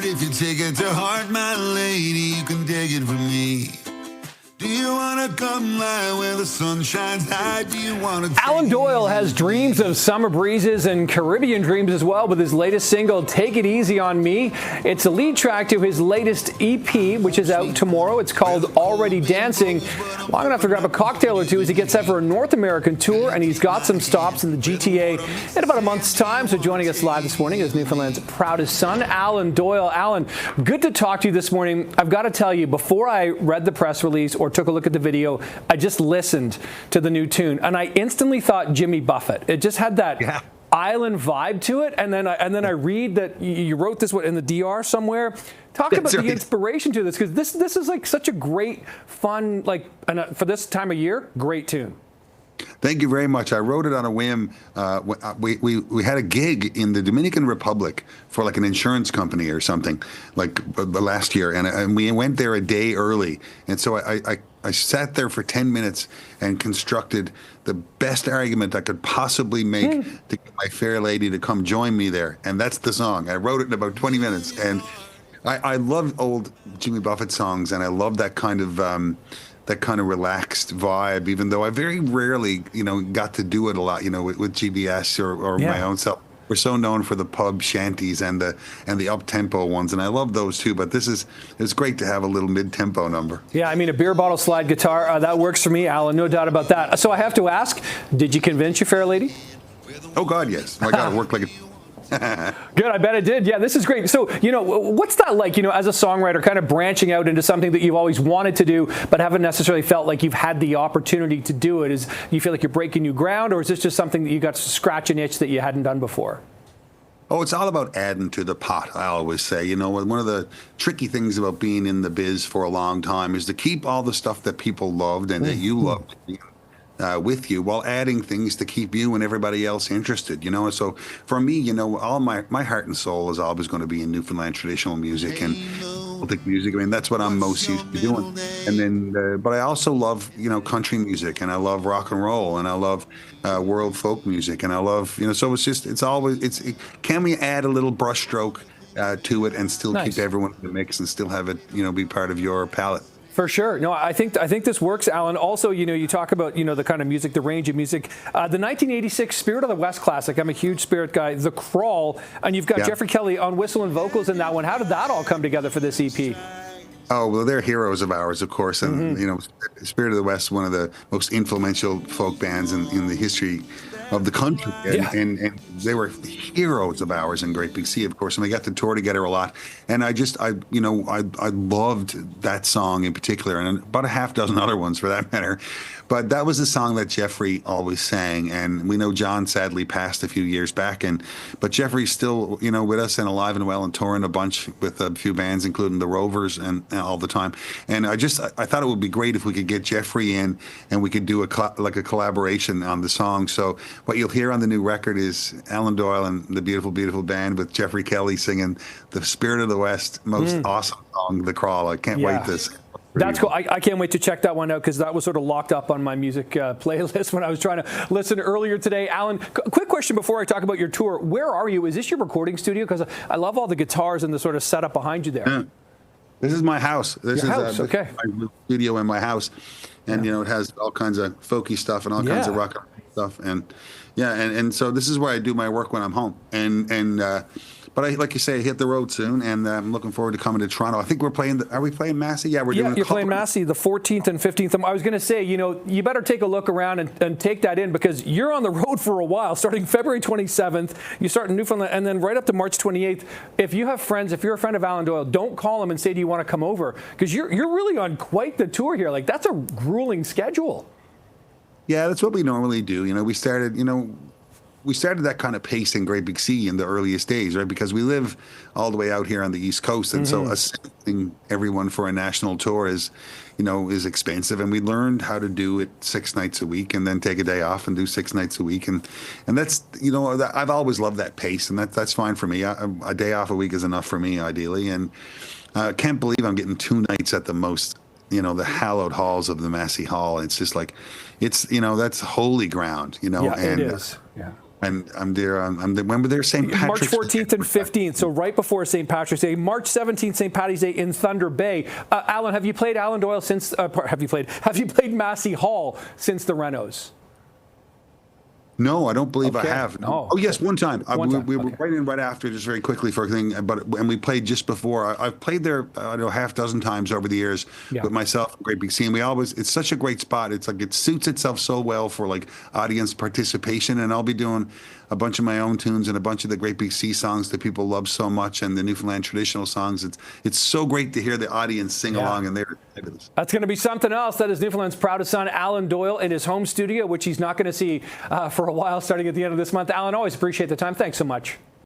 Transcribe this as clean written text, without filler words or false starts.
But if you take it to heart, my lady, you can take it from me. Do you want to come lie where the sun shines high? Do you want to... Alan Doyle has dreams of summer breezes and Caribbean dreams as well with his latest single, Take It Easy on Me. It's a lead track to his latest EP, which is out tomorrow. It's called Already Dancing. Long enough to grab a cocktail or two as he gets set for a North American tour, and he's got some stops in the GTA in about a month's time. So joining us live this morning is Newfoundland's proudest son, Alan Doyle. Alan, good to talk to you this morning. I've got to tell you, before I read the press release or took a look at the video, I just listened to the new tune and I instantly thought Jimmy Buffett. It just had that island vibe to it, and then I read that you wrote this in the DR somewhere. Talk about the inspiration to this, because this is like such a great, fun, and for this time of year, great tune. Thank you very much. I wrote it on a whim. We had a gig in the Dominican Republic for like an insurance company or something like last year, and we went there a day early. And so I sat there for 10 minutes and constructed the best argument I could possibly make to get my fair lady to come join me there. And that's the song. I wrote it in about 20 minutes. And I love old Jimmy Buffett songs, and I love that kind of relaxed vibe, even though I very rarely, got to do it a lot, with GBS or my own self. We're so known for the pub shanties and the up-tempo ones, and I love those too, but it's great to have a little mid-tempo number. Yeah, I mean, a beer bottle slide guitar, that works for me, Alan, no doubt about that. So I have to ask, did you convince your fair lady? Oh, God, yes. My God, it worked like a... Good, I bet it did. Yeah, this is great. So, what's that like, as a songwriter, kind of branching out into something that you've always wanted to do, but haven't necessarily felt like you've had the opportunity to do it? Is you feel like you're breaking new ground, or is this just something that you got to scratch an itch that you hadn't done before? Oh, it's all about adding to the pot, I always say. One of the tricky things about being in the biz for a long time is to keep all the stuff that people loved and that you loved with you, while adding things to keep you and everybody else interested, So for me, all my heart and soul is always going to be in Newfoundland traditional music and Celtic music. I mean, that's what I'm most used to doing. And then, but I also love, country music, and I love rock and roll, and I love world folk music, and I love, so can we add a little brushstroke to it and still keep everyone in the mix and still have it, be part of your palette? For sure. No, I think this works, Alan. Also, you talk about, the kind of music, the range of music. The 1986 Spirit of the West classic, I'm a huge Spirit guy, The Crawl, and you've got Jeffrey Kelly on whistle and vocals in that one. How did that all come together for this EP? Oh, well, they're heroes of ours, of course. And, Spirit of the West, one of the most influential folk bands in the history of the country. And they were heroes of ours in Great Big Sea, of course. And we got to tour together a lot. And I loved that song in particular, and about a half dozen other ones for that matter. But that was the song that Jeffrey always sang. And we know John sadly passed a few years back. But Jeffrey's still, with us and alive and well and touring a bunch with a few bands, including the Rovers and all the time. And I thought it would be great if we could get Jeffrey in and we could do a collaboration on the song. So what you'll hear on the new record is Alan Doyle and the beautiful, beautiful band with Jeffrey Kelly singing the Spirit of the West, most awesome song, The Crawl. I can't wait to see. That's cool. I can't wait to check that one out, because that was sort of locked up on my music playlist when I was trying to listen earlier today. Alan, quick question before I talk about your tour. Where are you? Is this your recording studio? Because I love all the guitars and the sort of setup behind you there. Yeah. This is my house. This is my studio in my house. And, it has all kinds of folky stuff and all kinds of rock stuff. And, and so this is where I do my work when I'm home. But like you say, I hit the road soon, and I'm looking forward to coming to Toronto. I think we're playing. Are we playing Massey? Yeah, we're doing. Yeah, you're playing Massey the 14th and 15th. I was going to say, you better take a look around and take that in, because you're on the road for a while. Starting February 27th, you start in Newfoundland, and then right up to March 28th. If you have friends, if you're a friend of Alan Doyle, don't call him and say, "Do you want to come over?" Because you're really on quite the tour here. Like, that's a grueling schedule. Yeah, that's what we normally do. We started that kind of pace in Great Big Sea in the earliest days, right? Because we live all the way out here on the East Coast. And so assembling everyone for a national tour is expensive. And we learned how to do it 6 nights a week and then take a day off and do 6 nights a week. And that's, I've always loved that pace, and that's fine for me. A day off a week is enough for me, ideally. And I can't believe I'm getting 2 nights at the most, the hallowed halls of the Massey Hall. It's just like, that's holy ground, Yeah, it is. Yeah. And I'm there. When we're there, St. Patrick's March 14th and 15th, so right before St. Patrick's Day. March 17th, St. Patty's Day in Thunder Bay. Alan, have you played Alan Doyle since? Have you played Massey Hall since the Renos? No, I don't believe I have. Oh, yes, one time. We were okay. right in right after, just very quickly for a thing. And we played just before. I've played there, I don't know, half dozen times over the years with myself and Great Big Sea. And it's such a great spot. It's like it suits itself so well for like audience participation. And I'll be doing a bunch of my own tunes and a bunch of the Great Big Sea songs that people love so much, and the Newfoundland traditional songs. It's so great to hear the audience sing along, and they're excited. That's going to be something else. That is Newfoundland's proudest son, Alan Doyle, in his home studio, which he's not going to see for a while, starting at the end of this month. Alan, always appreciate the time. Thanks so much.